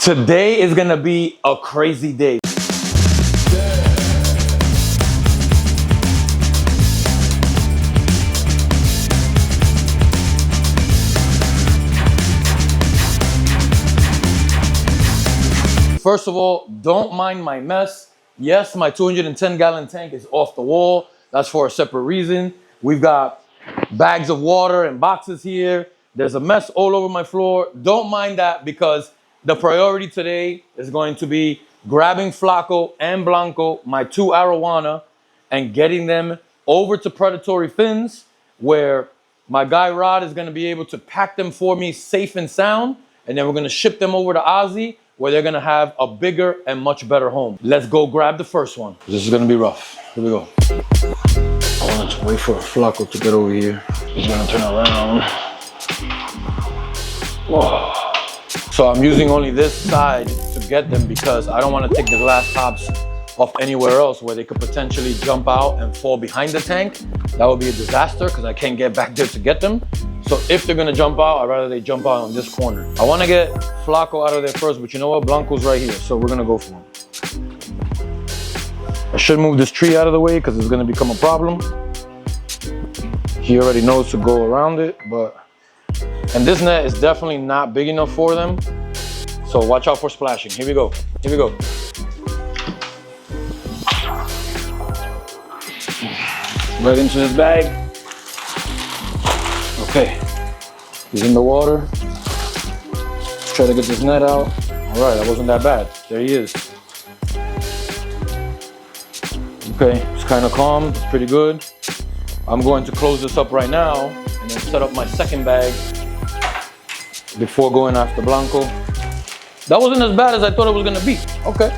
Today is gonna be a crazy day. First of all, don't mind my mess. Yes, my 210-gallon tank is off the wall. That's for a separate reason. We've got bags of water and boxes here. There's a mess all over my floor. Don't mind that, because the priority today is going to be grabbing Flaco and Blanco, my 2 Arowana, and getting them over to predatory fins, where my guy Rod is going to be able to pack them for me safe and sound. And then we're going to ship them over to Ozzy, where they're going to have a bigger and much better home. Let's go grab the first one. This is going to be rough. Here we go. I want to wait for Flaco to get over here. He's going to turn around. Whoa. So I'm using only this side to get them, because I don't want to take the glass tops off anywhere else where they could potentially jump out and fall behind the tank. That would be a disaster, because I can't get back there to get them. So if they're gonna jump out, I'd rather they jump out on this corner. I wanna get Flaco out of there first, but you know what? Blanco's right here, so we're gonna go for him. I should move this tree out of the way, because it's gonna become a problem. He already knows to go around it, and this net is definitely not big enough for them. So watch out for splashing. Here we go, here we go. Right into his bag. Okay, he's in the water. Let's try to get this net out. All right, that wasn't that bad. There he is. Okay, it's kind of calm, it's pretty good. I'm going to close this up right now and then set up my second bag before going after Blanco. That wasn't as bad as I thought it was gonna be. Okay,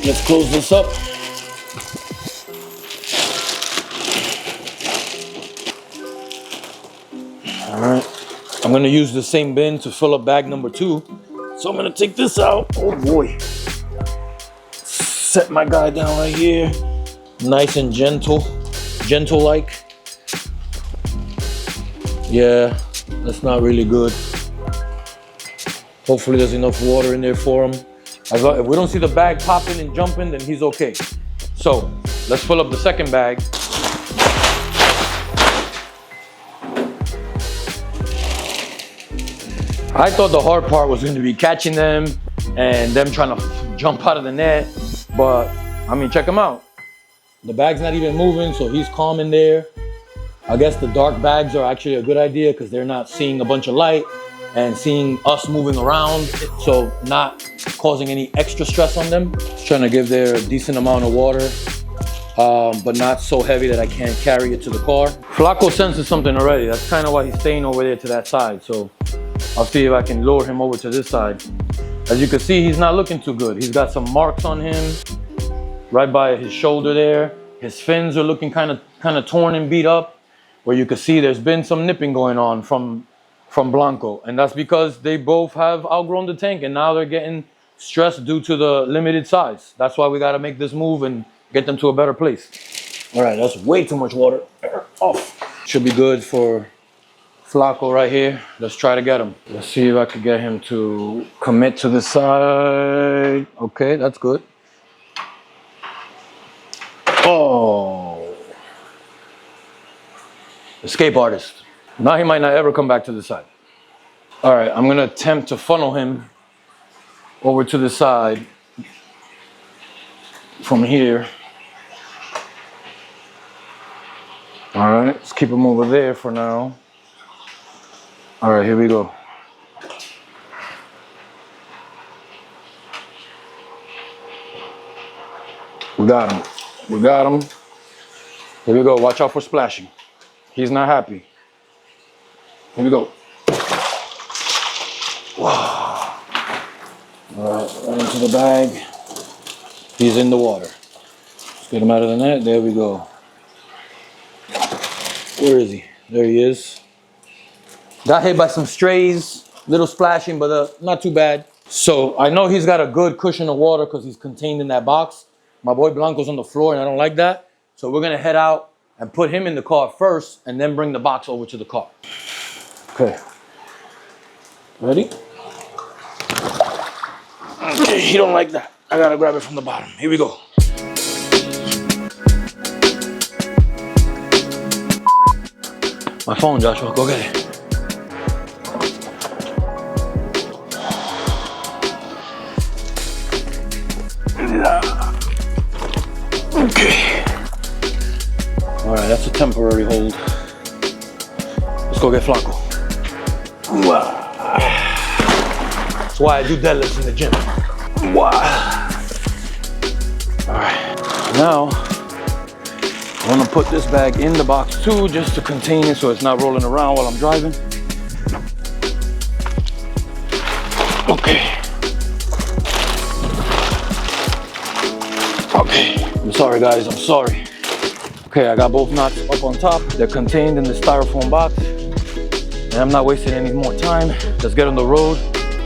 let's close this up. All right, I'm gonna use the same bin to fill up bag number 2. So I'm gonna take this out. Oh boy. Set my guy down right here. Nice and gentle-like. Yeah, that's not really good. Hopefully there's enough water in there for him. If we don't see the bag popping and jumping, then he's okay. So let's fill up the second bag. I thought the hard part was going to be catching them and them trying to jump out of the net, but I mean, check him out. The bag's not even moving, so he's calm in there. I guess the dark bags are actually a good idea, because they're not seeing a bunch of light and seeing us moving around, so not causing any extra stress on them. Just trying to give there a decent amount of water, but not so heavy that I can't carry it to the car. Flaco senses something already. That's kind of why he's staying over there to that side. So I'll see if I can lure him over to this side. As you can see, he's not looking too good. He's got some marks on him, right by his shoulder there. His fins are looking kind of torn and beat up, where you can see there's been some nipping going on from Blanco. And that's because they both have outgrown the tank, and now they're getting stressed due to the limited size. That's why we got to make this move and get them to a better place. All right, that's way too much water. Off. Should be good for Flaco right here. Let's try to get him. Let's see if I can get him to commit to the side. Okay, that's good. Oh, escape artist. Now he might not ever come back to the side. All right, I'm gonna attempt to funnel him over to the side from here. All right, let's keep him over there for now. All right, here we go. We got him. We got him. Here we go. Watch out for splashing. He's not happy. Here we go. Wow. All right, right into the bag. He's in the water. Let's get him out of the net. There we go. Where is he? There he is. Got hit by some strays, little splashing, but not too bad. So I know he's got a good cushion of water because he's contained in that box. My boy Blanco's on the floor and I don't like that. So we're gonna head out and put him in the car first and then bring the box over to the car. Okay. Ready? He don't like that. I gotta grab it from the bottom. Here we go. My phone, Joshua, go get it. Okay. All right, that's a temporary hold. Let's go get Flaco. That's why I do deadlifts in the gym. Wow. All right, now I want to put this bag in the box too, just to contain it so it's not rolling around while I'm driving. Okay. Okay, I'm sorry guys, I'm sorry. Okay, I got both knots up on top. They're contained in the styrofoam box. And I'm not wasting any more time. Let's get on the road,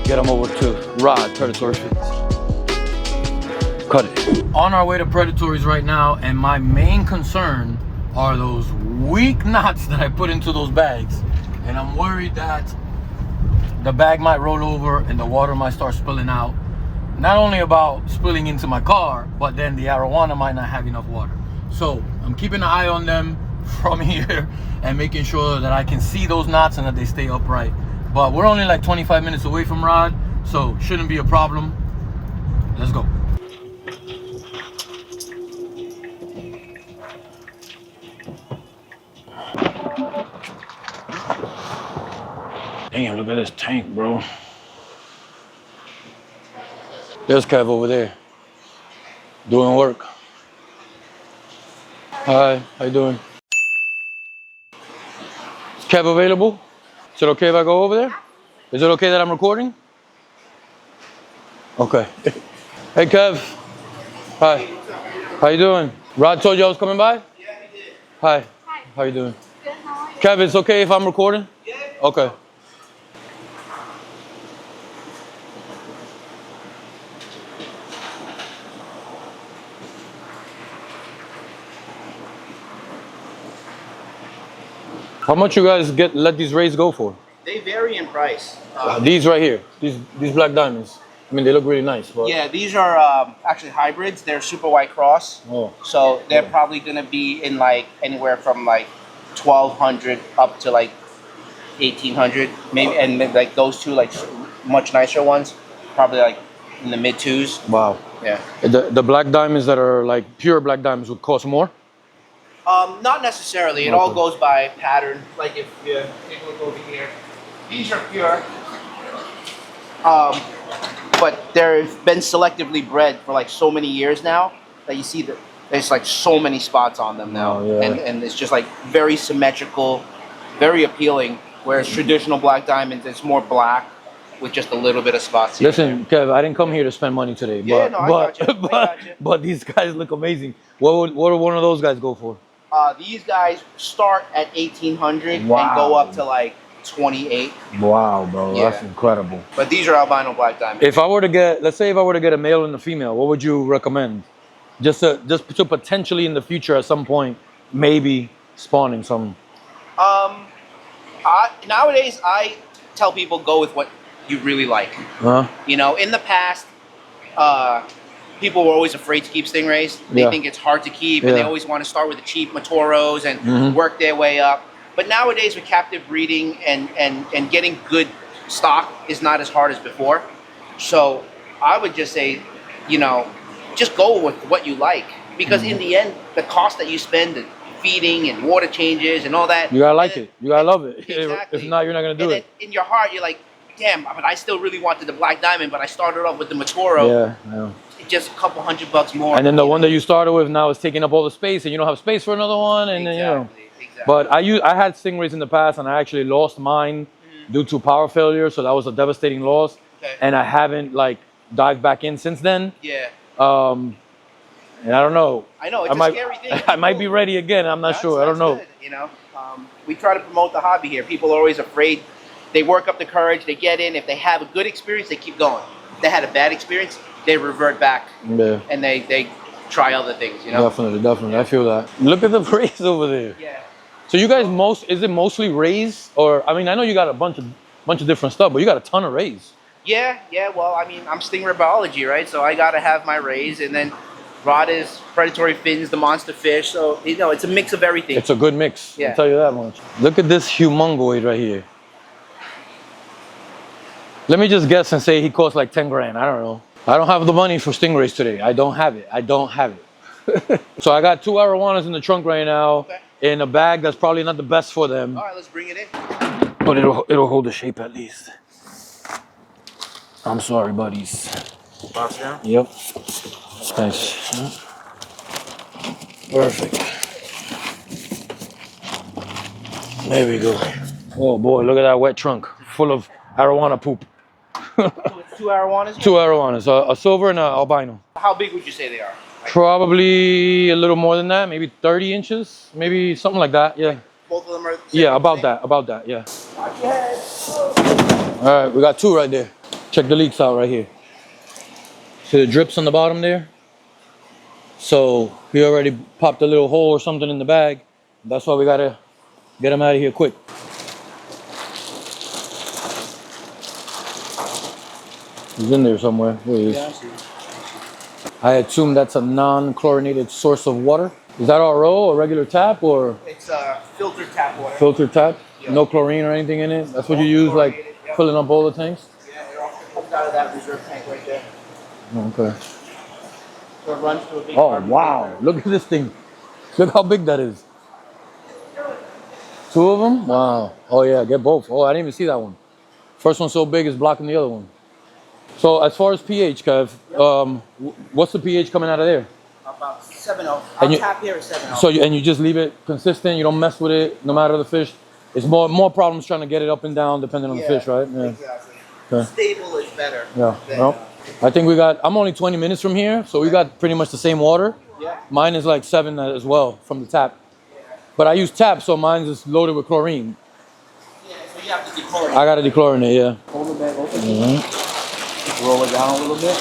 get them over to Rod, Predatory Fits. Cut it. On our way to Predatories right now, and my main concern are those weak knots that I put into those bags. And I'm worried that the bag might roll over and the water might start spilling out. Not only about spilling into my car, but then the Arowana might not have enough water. So I'm keeping an eye on them from here and making sure that I can see those knots and that they stay upright. But we're only like 25 minutes away from Rod, so shouldn't be a problem. Let's go. Damn, look at this tank, bro. There's Kev over there, doing work. Hi, how you doing? Is Kev available? Is it okay if I go over there? Is it okay that I'm recording? Okay. Hey Kev. Hi. How you doing? Rod told you I was coming by? Yeah, he did. Hi. Hi. How you doing? Good, how are you? Kev, it's okay if I'm recording? Yeah. Okay. How much you guys let these rays go for? They vary in price. These right here, these black diamonds. I mean, they look really nice. But... Yeah, these are actually hybrids. They're super white cross. Oh. So they're probably gonna be in like anywhere from like 1,200 up to like 1,800, maybe, and like those two like much nicer ones, probably like in the mid twos. Wow. Yeah. The black diamonds that are like pure black diamonds would cost more. Not necessarily. It all goes by pattern. Like if you take a look over here, these are pure, but they've been selectively bred for like so many years now that you see that there's like so many spots on them now, and it's just like very symmetrical, very appealing. Whereas traditional black diamonds, it's more black with just a little bit of spots. Listen, Kev, I didn't come here to spend money today. Yeah, I got you. But these guys look amazing. What would one of those guys go for? These guys start at 1,800 and go up to like 28. Wow, bro, that's incredible. But these are albino black diamonds. If I were to get, let's say if I were to get a male and a female, what would you recommend? Just to potentially in the future at some point, maybe spawning some. Nowadays, I tell people go with what you really like. You know, in the past, people were always afraid to keep stingrays. They think it's hard to keep, and they always want to start with the cheap Matoros and work their way up. But nowadays, with captive breeding and getting good stock is not as hard as before. So I would just say, you know, just go with what you like, because in the end, the cost that you spend in feeding and water changes and all that, you gotta like it. You gotta love it. Exactly. If not, you're not gonna do it. In your heart, you're like, damn, but I still really wanted the black diamond, but I started off with the Matoro. Yeah, I know. Just a couple $100 more. And then the one that you started with now is taking up all the space, and you don't have space for another one. And then, you know. But I had stingrays in the past, and I actually lost mine due to power failure. So that was a devastating loss. Okay. And I haven't like dived back in since then. Yeah. And I don't know. I know it's a scary thing. I might be ready again. I'm not sure. I don't know. Good, you know, we try to promote the hobby here. People are always afraid. They work up the courage. They get in. If they have a good experience, they keep going. If they had a bad experience, they revert back. Yeah. And they try other things. You know. Definitely. I feel that. Look at the rays over there. Yeah. So you guys is it mostly rays, or I mean I know you got a bunch of different stuff, but you got a ton of rays. Yeah, yeah. Well, I mean, I'm stingray biology, right? So I gotta have my rays, and then Rod is predatory fins, the monster fish. So you know, it's a mix of everything. It's a good mix. Yeah. I'll tell you that much. Look at this humongoid right here. Let me just guess and say he costs like 10 grand. I don't know. I don't have the money for stingrays today. I don't have it. I don't have it. So I got 2 Arowanas in the trunk right now, in a bag that's probably not the best for them. All right, let's bring it in. But it'll hold the shape at least. I'm sorry, buddies. Box down? Yep. Thanks. Perfect. There we go. Oh boy, look at that wet trunk full of Arowana poop. So it's 2 Arowanas? 2 Arowanas, a silver and an albino. How big would you say they are? Probably a little more than that, maybe 30 inches, maybe something like that, yeah. Both of them are Yeah, about that, yeah. Watch your head. All right, we got 2 right there. Check the leaks out right here. See the drips on the bottom there? So we already popped a little hole or something in the bag. That's why we gotta get them out of here quick. He's in there somewhere. There he is. Yeah, I see. I assume that's a non-chlorinated source of water. Is that RO or regular tap or? It's filtered tap water. Filtered tap? Yeah. No chlorine or anything in it? That's what you use, like Yep. filling up all the tanks? Yeah, it all comes out of that reserve tank right there. Okay. So it runs to a big Oh, carbon wow. filter. Look at this thing. Look how big that is. 2 of them? Wow. Oh, yeah, get both. Oh, I didn't even see that one. First one's so big, it's blocking the other one. So as far as pH, Kev, what's the pH coming out of there? About 7.0. And Our you- tap here is 7.0. So you just leave it consistent, you don't mess with it, no matter the fish. It's more problems trying to get it up and down depending on the fish, right? Yeah. Exactly. Okay. Stable is better. Yeah. Than, Well, I think I'm only 20 minutes from here, so we got pretty much the same water. yeah. Mine is like 7 as well from the tap. But I use tap, so mine is loaded with chlorine. Yeah, so you have to dechlorinate. I gotta dechlorinate, yeah. Hold the bag open. Mhm. Roll it down a little bit.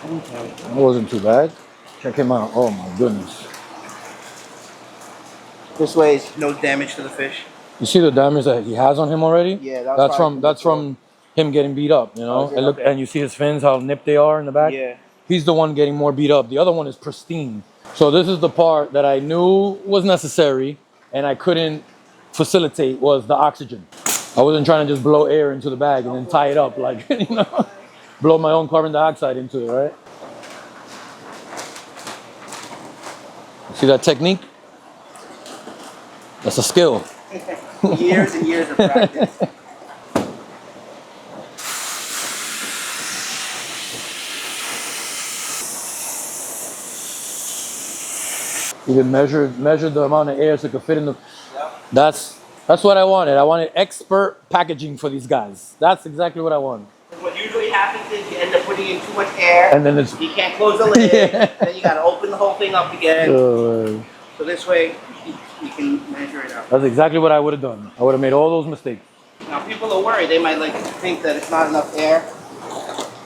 Okay. That wasn't too bad. Check him out. Oh my goodness. This way is no damage to the fish. You see the damage that he has on him already? Yeah, that's from him getting beat up, you know? Okay, And look, okay. and you see his fins, how nipped they are in the back? Yeah. He's the one getting more beat up. The other one is pristine. So this is the part that I knew was necessary and I couldn't facilitate was the oxygen. I wasn't trying to just blow air into the bag and then tie it up like, you know, blow my own carbon dioxide into it, right? See that technique? That's a skill. Years and years of practice. You can measure the amount of air so it could fit in the. Yep. That's what I wanted. I wanted expert packaging for these guys. That's exactly what I wanted. What usually happens is you end up putting in too much air. And then it's. You can't close the lid. Yeah. Then you got to open the whole thing up again. So this way you can measure it out. That's exactly what I would have done. I would have made all those mistakes. Now people are worried. They might like think that it's not enough air.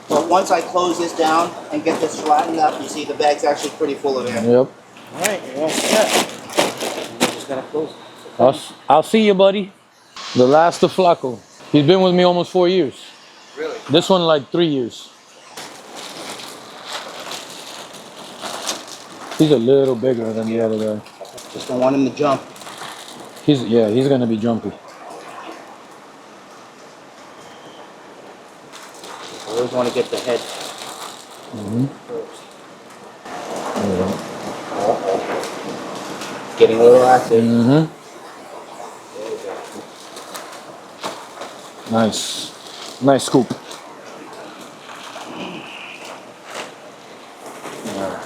But once I close this down and get this flattened up, you see the bag's actually pretty full of air. Yep. All right, you're all set. You just gotta close it. I'll see you, buddy. The last of Flaco. He's been with me almost 4 years. Really? This one like 3 years. He's a little bigger than the other guy. Just don't want him to jump. He's gonna be jumpy. I always want to get the head first. Getting a little active. Mm-hmm. There we go. Nice scoop. Yeah.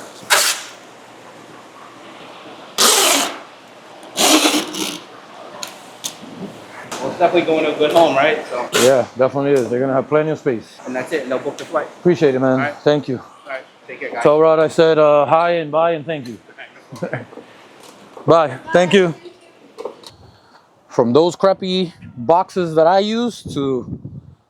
Well, it's definitely going to a good home, right? So, Yeah, definitely is. They're gonna have plenty of space. and that's it. And they'll book the flight. Appreciate it, man. All right. Thank you. All right, take care, guys. Tell Rod I said hi and bye and thank you. Bye. Thank you. From those crappy boxes that I use to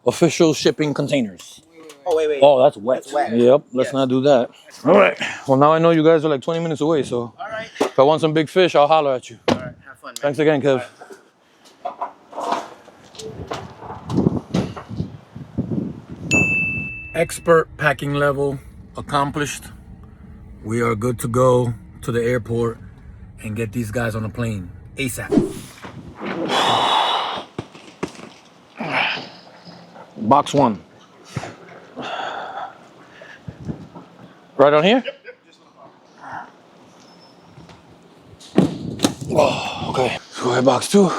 official shipping containers. Oh, wait. Oh, that's wet. That's wet. Yep, let's not do that. All right. Well, now I know you guys are like 20 minutes away, so All right. if I want some big fish, I'll holler at you. All right. Have fun, man. Thanks again, Kev. Expert packing level accomplished. We are good to go to the airport and get these guys on a plane ASAP. Box 1. Right on here? Yep. Oh, okay. Go ahead, box 2.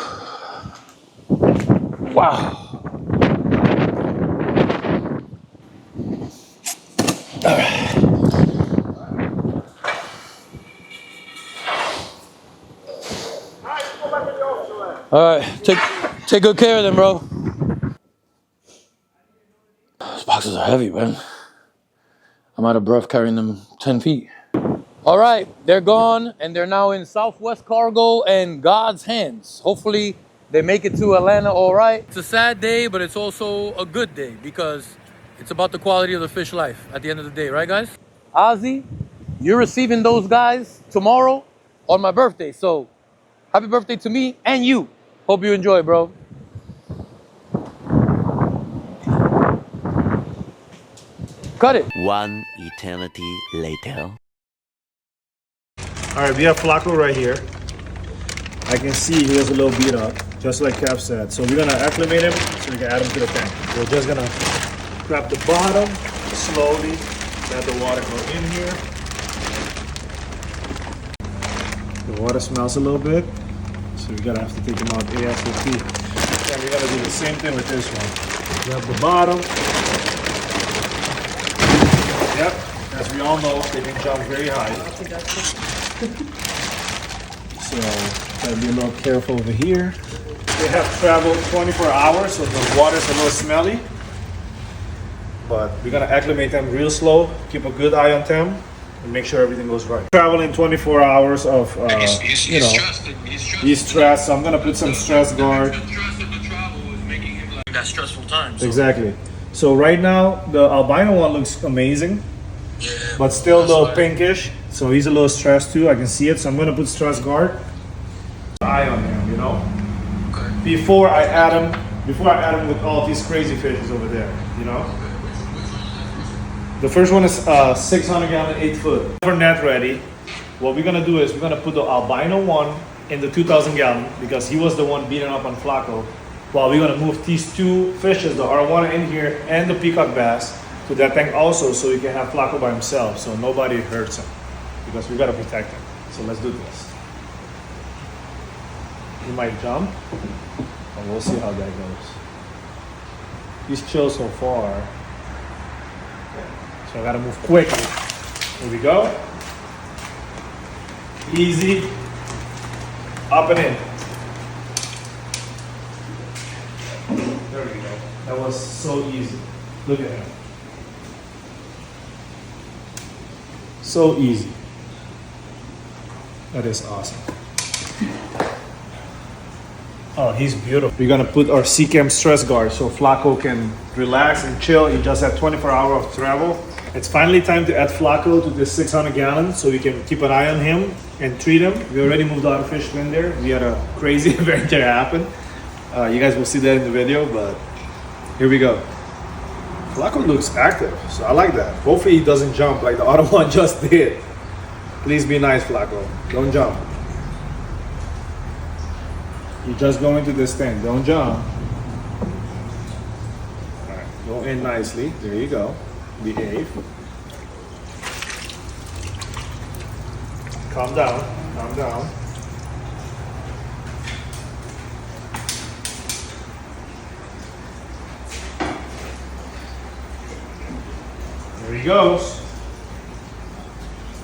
Wow. All right. All right. Take good care of them, bro. Those boxes are heavy, man. I'm out of breath carrying them 10 feet. All right, they're gone, and they're now in Southwest Cargo and God's hands. Hopefully, they make it to Atlanta all right. It's a sad day, but it's also a good day because it's about the quality of the fish life at the end of the day, right, guys? Ozzy, you're receiving those guys tomorrow on my birthday, so happy birthday to me and you. Hope you enjoy, bro. Cut it. One eternity later. All right, we have Flaco right here. I can see he was a little beat up, just like Kev said. So we're gonna acclimate him so we can add him to the tank. We're just gonna grab the bottom slowly, let the water go in here. The water smells a little bit, so we gotta have to take him out ASAP. And we're gonna do the same thing with this one. Grab the bottom. Yep, as we all know, they can jump very high. So, gotta be a little careful over here. They have traveled 24 hours, so the water's a little smelly. But we're gonna acclimate them real slow, keep a good eye on them, and make sure everything goes right. Traveling 24 hours of, he's stressed, so I'm gonna put some stress guard. The stress of the travel is making him like that stressful time. So. Exactly. So right now, the albino one looks amazing, but still a little pinkish. So he's a little stressed too. I can see it. So I'm gonna put stress guard. Eye on him, you know. Okay. Before I add him with all these crazy fishes over there, you know. The first one is 600 gallon, 8 foot. For net ready, what we're gonna do is we're gonna put the albino one in the 2,000 gallon because he was the one beating up on Flaco. While we're gonna move these 2 fishes, the Arowana in here and the peacock bass, to that tank also, so we can have Flaco by himself, so nobody hurts him, because we gotta protect him. So let's do this. He might jump, and we'll see how that goes. He's chill so far, so I gotta move quickly. Here we go. Easy, up and in. There we go. That was so easy. Look at him. So easy. That is awesome. Oh, he's beautiful. We're gonna put our C-Cam stress guard so Flaco can relax and chill. He just had 24 hours of travel. It's finally time to add Flaco to this 600 gallon so we can keep an eye on him and treat him. We already moved out of fish in there. We had a crazy adventure happen. You guys will see that in the video, but here we go. Flaco looks active, so I like that. Hopefully he doesn't jump like the other one just did. Please be nice, Flaco. Don't jump. You just go into this thing. Don't jump. All right, go in nicely. There you go. Behave. Calm down. Calm down. There he goes.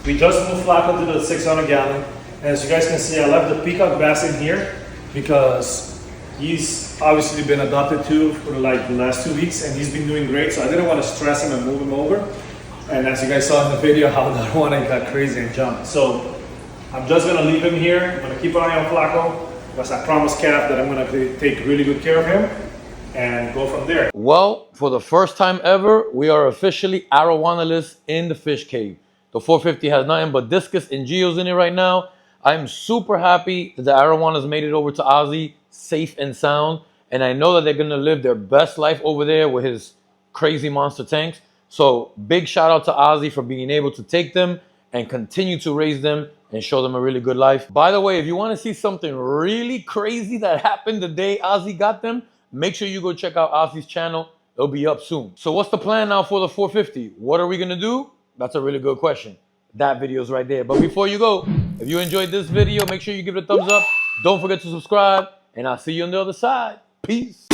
We just moved Flaco to the 600 gallon. And as you guys can see, I left the peacock bass in here because he's obviously been adopted to for like the last 2 weeks and he's been doing great. So I didn't want to stress him and move him over. And as you guys saw in the video, how that one got crazy and jumped. So I'm just gonna leave him here. I'm gonna keep an eye on Flaco because I promised Cap that I'm gonna take really good care of him. and go from there. Well, for the first time ever, we are officially Arowana-less in the fish cave. The 450 has nothing but discus and geos in it right now. I'm super happy that the Arowanas made it over to Ozzy safe and sound. And I know that they're going to live their best life over there with his crazy monster tanks. So big shout out to Ozzy for being able to take them and continue to raise them and show them a really good life. By the way, if you want to see something really crazy that happened the day Ozzy got them, make sure you go check out Ozzy's channel. It'll be up soon. So what's the plan now for the 450? What are we going to do? That's a really good question. That video's right there. But before you go, if you enjoyed this video, make sure you give it a thumbs up. Don't forget to subscribe. And I'll see you on the other side. Peace.